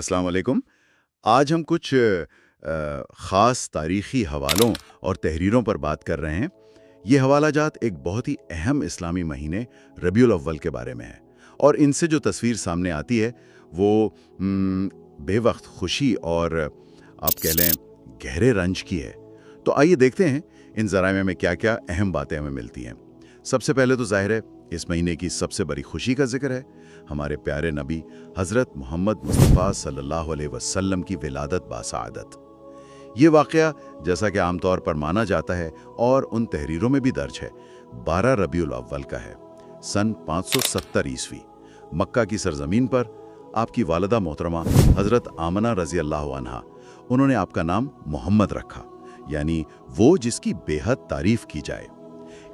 अस्सलाम वालेकुम। आज हम कुछ ख़ास तारीख़ी हवालों और तहरीरों पर बात कर रहे हैं। ये हवालाजात एक बहुत ही अहम इस्लामी महीने रबीउल अव्वल के बारे में है और इनसे जो तस्वीर सामने आती है वो बेवक्त खुशी और आप कह लें गहरे रंज की है। तो आइए देखते हैं इन ज़राए में क्या क्या अहम बातें हमें मिलती हैं। सबसे पहले तो ज़ाहिर है इस महीने की सबसे बड़ी खुशी का जिक्र है हमारे प्यारे नबी हज़रत मोहम्मद मुस्तफ़ा सल्लल्लाहु अलैहि वसल्लम की विलादत बासआदत। ये वाक़या जैसा कि आमतौर पर माना जाता है और उन तहरीरों में भी दर्ज है 12 रबीउल अव्वल का है, सन 570 ईस्वी। मक्का की सरजमीन पर आपकी वालिदा मोहतरमा हज़रत आमना रज़ी अल्लाह अन्हा, उन्होंने आपका नाम मोहम्मद रखा, यानी वो जिसकी बेहद तारीफ़ की जाए।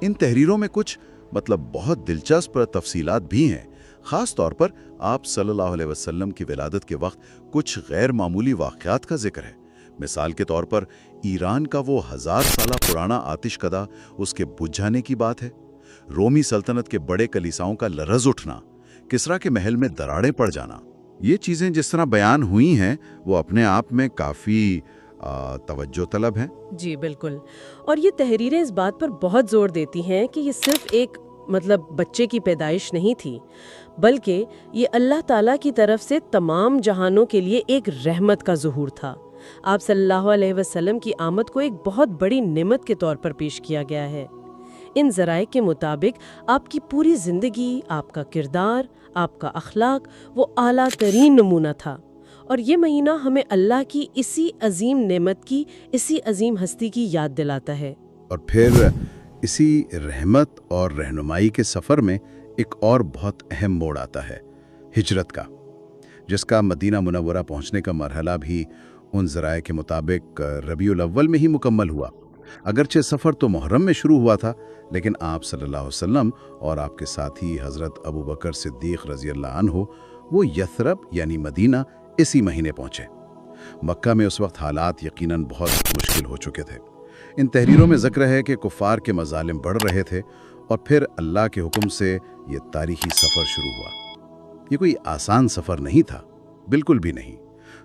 इन तहरीरों में कुछ बहुत दिलचस्प तफसीलात भी हैं। ख़ास तौर पर आप सल्लल्लाहु अलैहि वसल्लम की विलादत के वक्त कुछ गैर मामूली वाक़यात का जिक्र है। मिसाल के तौर पर ईरान का वो 1000 साल पुराना आतिशकदा उसके बुझ जाने की बात है, रोमी सल्तनत के बड़े कलीसाओं का लरज़ उठना, किसरा के महल में दरारें पड़ जाना। ये चीज़ें जिस तरह बयान हुई हैं वो अपने आप में काफ़ी तवज्जो तलब हैं। जी बिल्कुल। और ये तहरीरें इस बात पर बहुत जोर देती हैं कि ये सिर्फ एक बच्चे की पैदाइश नहीं थी, बल्कि ये अल्लाह ताला की तरफ से तमाम जहानों के लिए एक रहमत का ज़ुहूर था। आप सल्लल्लाहु अलैहि वसल्लम की आमद को एक बहुत बड़ी नेमत के तौर पर पेश किया गया है। इन ज़राए के मुताबिक आपकी पूरी ज़िंदगी, आपका किरदार, आपका अखलाक वो आला तरीन नमूना था। और ये महीना हमें अल्लाह की इसी अजीम नेमत की, इसी अजीम हस्ती की याद दिलाता है। और फिर इसी रहमत और रहनुमाई के सफ़र में एक और बहुत अहम मोड़ आता है, हिजरत का, जिसका मदीना मुनव्वरा पहुंचने का मरहला भी उन ज़राए के मुताबिक रबीउल अव्वल में ही मुकम्मल हुआ। अगरचे सफ़र तो मुहर्रम में शुरू हुआ था, लेकिन आप सल्लल्लाहु अलैहि वसल्लम और आपके साथी हज़रत अबू बकर सिद्दीक़ रज़ी अल्लाह अन्हु वो यथरब यानी मदीना इसी महीने पहुँचे। मक्का में उस वक्त हालात यकीनन बहुत मुश्किल हो चुके थे। इन तहरीरों में ज़िक्र है कि कुफ़ार के मज़ालिम बढ़ रहे थे और फिर अल्लाह के हुक्म से ये तारीख़ी सफ़र शुरू हुआ। ये कोई आसान सफ़र नहीं था, बिल्कुल भी नहीं।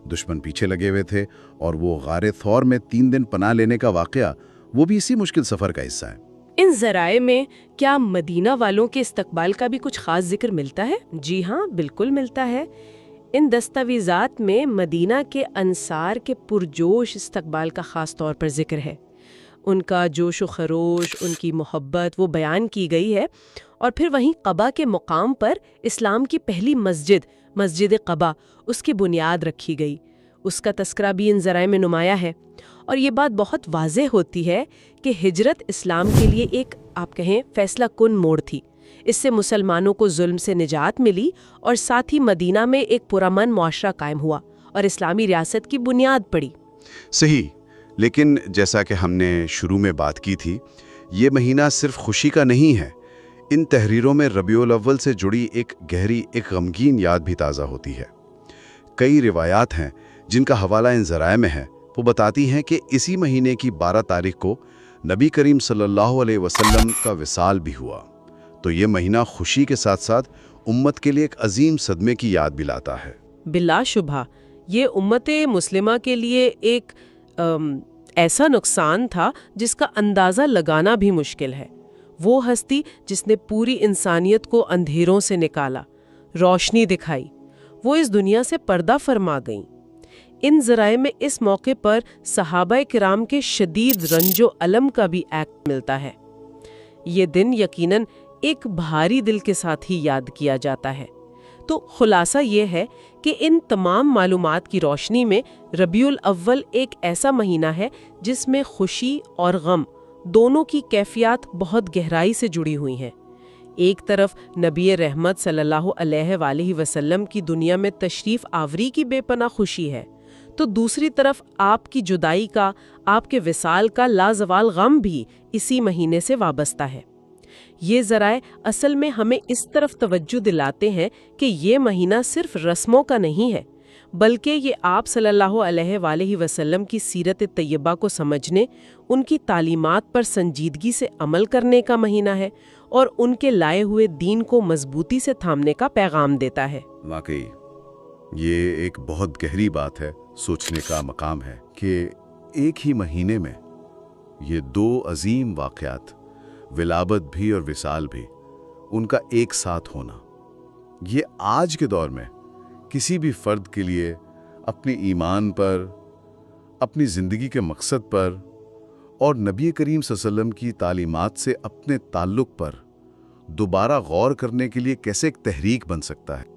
दुश्मन पीछे लगे हुए थे और वो गारे थौर में 3 दिन पनाह लेने का वाक़या वो भी इसी मुश्किल सफ़र का हिस्सा है। इन ज़राए में क्या मदीना वालों के इस्तकबाल का भी कुछ ख़ास जिक्र मिलता है? जी हाँ, बिल्कुल मिलता है। इन दस्तावेज़ात में मदीना के अंसार के पुरजोश इस्तकबाल का ख़ास तौर पर जिक्र है। उनका जोश व खरोश, उनकी मोहब्बत वो बयान की गई है। और फिर वहीं क़बा के मुकाम पर इस्लाम की पहली मस्जिद क़बा, उसकी बुनियाद रखी गई, उसका तस्करा भी इन ज़राए में नुमाया है। और ये बात बहुत वाज़ेह होती है कि हिजरत इस्लाम के लिए एक, आप कहें, फ़ैसला कुन मोड़ थी। इससे मुसलमानों को जुल्म से निजात मिली और साथ ही मदीना में एक पुरअमन मुआशरा कायम हुआ और इस्लामी रियासत की बुनियाद पड़ी। सही, लेकिन जैसा कि हमने शुरू में बात की थी, ये महीना सिर्फ खुशी का नहीं है। इन तहरीरों में रबीउल अव्वल से जुड़ी एक गहरी, एक गमगीन याद भी ताज़ा होती है। कई रिवायात हैं जिनका हवाला इन ज़राए में है। वो बताती हैं कि इसी महीने की 12 तारीख को नबी करीम सल्लल्लाहु अलैहि वसल्लम का विसाल भी हुआ। तो ये महीना खुशी के साथ साथ उम्मत के लिए एक अजीम सदमे की याद भी लाता है। बिलाशुबहा ये उम्मते मुस्लिमा के लिए एक ऐसा नुकसान था जिसका अंदाज़ा लगाना भी मुश्किल है। वो हस्ती जिसने पूरी इंसानियत को अंधेरों से निकाला, रोशनी दिखाई, वो इस दुनिया से पर्दा फरमा गईं। इन ज़राए में इस मौके पर सहाबाए किराम के शदीद रंजो अलम का भी एक्ट मिलता है। ये दिन यकीनन एक भारी दिल के साथ ही याद किया जाता है। तो खुलासा ये है कि इन तमाम मालूमात की रोशनी में रबीउल अव्वल एक ऐसा महीना है जिसमें खुशी और गम दोनों की कैफियत बहुत गहराई से जुड़ी हुई हैं। एक तरफ नबी रहमत सल्लल्लाहु अलैहि वसल्लम की दुनिया में तशरीफ़ आवरी की बेपनाह खुशी है, तो दूसरी तरफ आपकी जुदाई का, आपके विसाल का लाजवाल गम भी इसी महीने से वाबस्ता है। ये ज़राए असल में हमें इस तरफ तवज्जो दिलाते हैं कि ये महीना सिर्फ रस्मों का नहीं है, बल्कि ये आप सल्लल्लाहु अलैहि वसल्लम की सीरत तैयबा को समझने, उनकी तालीमात पर संजीदगी से अमल करने का महीना है और उनके लाए हुए दीन को मजबूती से थामने का पैगाम देता है। वाकई یہ ایک بہت گہری بات ہے، سوچنے کا مقام ہے کہ ایک ہی مہینے میں یہ دو عظیم واقعات، ولادت بھی اور وصال بھی، ان کا ایک ساتھ ہونا، یہ آج کے دور میں کسی بھی فرد کے لیے اپنی ایمان پر، اپنی زندگی کے مقصد پر اور نبی کریم صلی اللہ علیہ وسلم کی تعلیمات سے اپنے تعلق پر دوبارہ غور کرنے کے لیے کیسے ایک تحریک بن سکتا ہے۔